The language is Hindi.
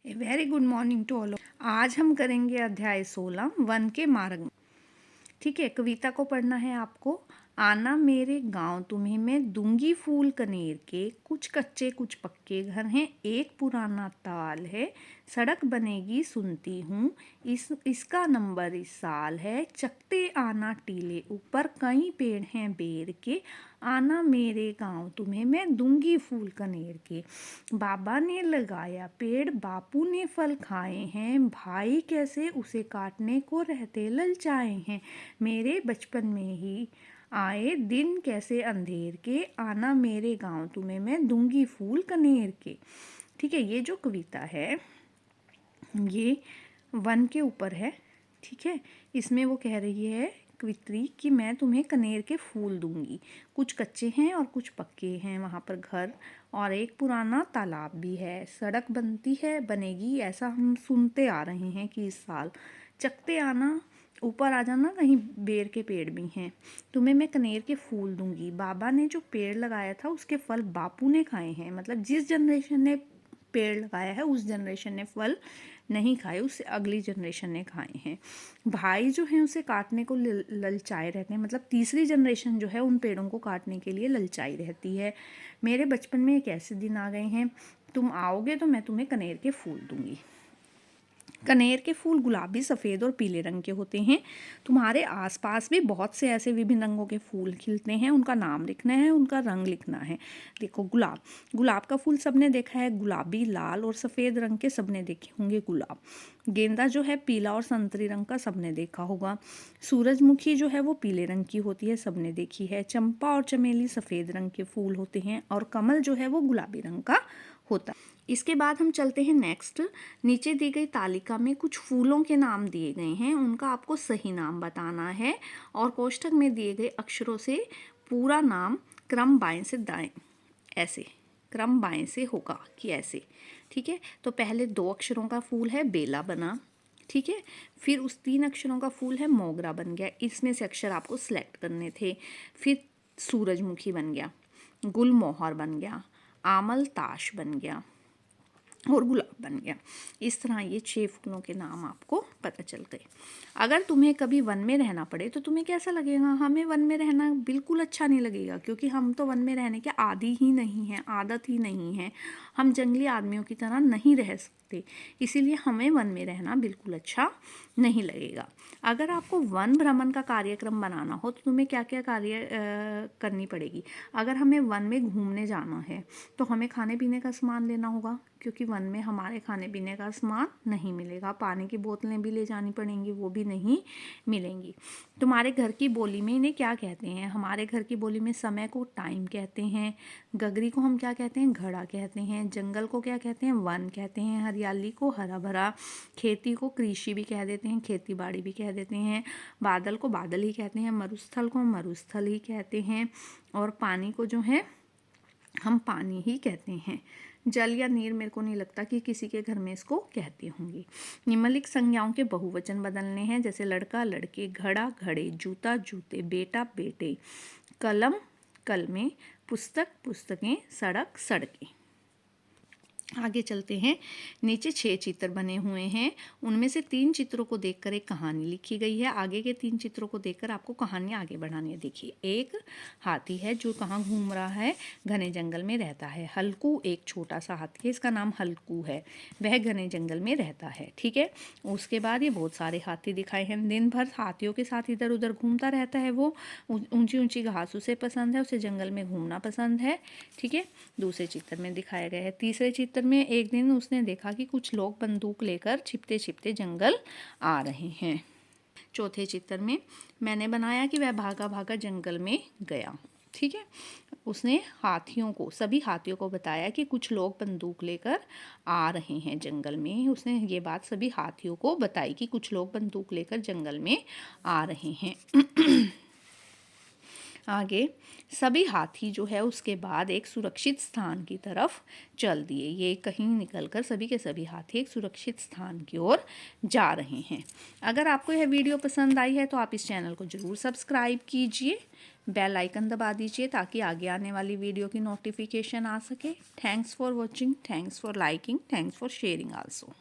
A very good morning to all. आज हम करेंगे अध्याय 16 वन के मार्ग। ठीक है, कविता को पढ़ना है आपको। आना मेरे गांव तुम्हें मैं दूंगी फूल कनेर के, कुछ कच्चे कुछ पक्के घर हैं, एक पुराना ताल है, सड़क बनेगी सुनती हूँ, इसका नंबर इस साल है, चकते आना टीले ऊपर कई पेड़ हैं बेर के, आना मेरे गांव तुम्हें मैं दूंगी फूल कनेर के। बाबा ने लगाया पेड़ बापू ने फल खाए हैं, भाई कैसे उसे काटने को रहते ललचाए हैं, मेरे बचपन में ही आए दिन कैसे अंधेर के, आना मेरे गांव तुम्हें मैं दूंगी फूल कनेर के। ठीक है, ये जो कविता है ये वन के ऊपर है। ठीक है, इसमें वो कह रही है कवित्री कि मैं तुम्हें कनेर के फूल दूंगी, कुछ कच्चे हैं और कुछ पक्के हैं वहाँ पर घर, और एक पुराना तालाब भी है, सड़क बनती है बनेगी ऐसा हम सुनते आ रहे हैं कि इस साल, चकते आना ऊपर आ जाना, कहीं बेर के पेड़ भी हैं, तुम्हें मैं कनेर के फूल दूंगी। बाबा ने जो पेड़ लगाया था उसके फल बापू ने खाए हैं, मतलब जिस जनरेशन ने पेड़ लगाया है उस जनरेशन ने फल नहीं खाए, उससे अगली जनरेशन ने खाए हैं। भाई जो है उसे काटने को ललचाए रहते हैं, मतलब तीसरी जनरेशन जो है उन पेड़ों को काटने के लिए ललचाई रहती है। मेरे बचपन में एक ऐसे दिन आ गए हैं, तुम आओगे तो मैं तुम्हें कनेर के फूल दूंगी। कनेर के फूल गुलाबी सफ़ेद और पीले रंग के होते हैं। तुम्हारे आसपास भी बहुत से ऐसे विभिन्न रंगों के फूल खिलते हैं, उनका नाम लिखना है, उनका रंग लिखना है। देखो गुलाब, गुलाब का फूल सबने देखा है, गुलाबी लाल और सफ़ेद रंग के सबने देखे होंगे गुलाब। गेंदा जो है पीला और संतरी रंग का सबने देखा होगा। सूरजमुखी जो है वो पीले रंग की होती है, सबने देखी है। चंपा और चमेली सफ़ेद रंग के फूल होते हैं, और कमल जो है वो गुलाबी रंग का होता है। इसके बाद हम चलते हैं नेक्स्ट। नीचे दी गई तालिका में कुछ फूलों के नाम दिए गए हैं, उनका आपको सही नाम बताना है, और कोष्ठक में दिए गए अक्षरों से पूरा नाम क्रम बाएं से दाएं, ऐसे क्रम बाएं से होगा कि ऐसे। ठीक है, तो पहले 2 अक्षरों का फूल है बेला बना। ठीक है, फिर उस 3 अक्षरों का फूल है मोगरा बन गया, इसमें से अक्षर आपको सिलेक्ट करने थे। फिर सूरजमुखी बन गया, गुलमोहर बन गया, आमल ताश बन गया, और गुलाब बन गया। इस तरह ये 6 फूलों के नाम आपको पता चल गए। अगर तुम्हें कभी वन में रहना पड़े तो तुम्हें कैसा लगेगा? हमें वन में रहना बिल्कुल अच्छा नहीं लगेगा, क्योंकि हम तो वन में रहने के आदी ही नहीं हैं, आदत ही नहीं है, हम जंगली आदमियों की तरह नहीं रह सकते, इसीलिए हमें वन में रहना बिल्कुल अच्छा नहीं लगेगा। अगर आपको वन भ्रमण का कार्यक्रम बनाना हो तो तुम्हें क्या क्या कार्य करनी पड़ेगी? अगर हमें वन में घूमने जाना है तो हमें खाने पीने का सामान लेना होगा, क्योंकि वन में हमारे खाने पीने का सामान नहीं मिलेगा। पानी की बोतलें भी ले जानी पड़ेंगी, वो भी नहीं मिलेंगी। तुम्हारे घर की बोली में इन्हें क्या कहते हैं? हमारे घर की बोली में समय को टाइम कहते हैं, गगरी को हम क्या कहते हैं? घड़ा कहते हैं, जंगल को क्या कहते हैं? वन कहते हैं, हरियाली को हरा भरा, खेती को कृषि भी कह देते हैं, खेती बाड़ी भी कह देते हैं, बादल को बादल ही कहते हैं, मरुस्थल को मरुस्थल ही कहते हैं, और पानी को जो है हम पानी ही कहते हैं। जल या नीर मेरे को नहीं लगता कि किसी के घर में इसको कहते होंगे। निम्नलिखित संज्ञाओं के बहुवचन बदलने हैं, जैसे लड़का लड़के, घड़ा घड़े, जूता जूते, बेटा बेटे, कलम कलमें, पुस्तक पुस्तकें, सड़क सड़कें। आगे चलते हैं। नीचे 6 चित्र बने हुए हैं, उनमें से 3 चित्रों को देखकर एक कहानी लिखी गई है। आगे के 3 चित्रों को देखकर आपको कहानी आगे बढ़ानी है। देखिए, एक हाथी है जो कहाँ घूम रहा है? घने जंगल में रहता है। हल्कू एक छोटा सा हाथी है, इसका नाम हल्कू है, वह घने जंगल में रहता है। ठीक है, उसके बाद ये बहुत सारे हाथी दिखाए हैं, दिन भर हाथियों के साथ इधर उधर घूमता रहता है। वो ऊंची ऊंची घास उसे पसंद है, उसे जंगल में घूमना पसंद है। ठीक है, दूसरे चित्र में दिखाया गया है। तीसरे चित्र में एक दिन उसने देखा कि कुछ लोग बंदूक लेकर छिपते छिपते जंगल आ रहे हैं। चौथे चित्र में मैंने बनाया कि वह भागा भागा जंगल में गया। ठीक है, उसने हाथियों को, सभी हाथियों को बताया कि कुछ लोग बंदूक लेकर आ रहे हैं जंगल में। उसने ये बात सभी हाथियों को बताई कि कुछ लोग बंदूक लेकर जंगल में आ रहे हैं। आगे सभी हाथी जो है उसके बाद एक सुरक्षित स्थान की तरफ चल दिए। ये कहीं निकलकर सभी के सभी हाथी एक सुरक्षित स्थान की ओर जा रहे हैं। अगर आपको यह वीडियो पसंद आई है तो आप इस चैनल को ज़रूर सब्सक्राइब कीजिए, बेल आइकन दबा दीजिए ताकि आगे आने वाली वीडियो की नोटिफिकेशन आ सके। Thanks for watching, thanks for liking, thanks for sharing also.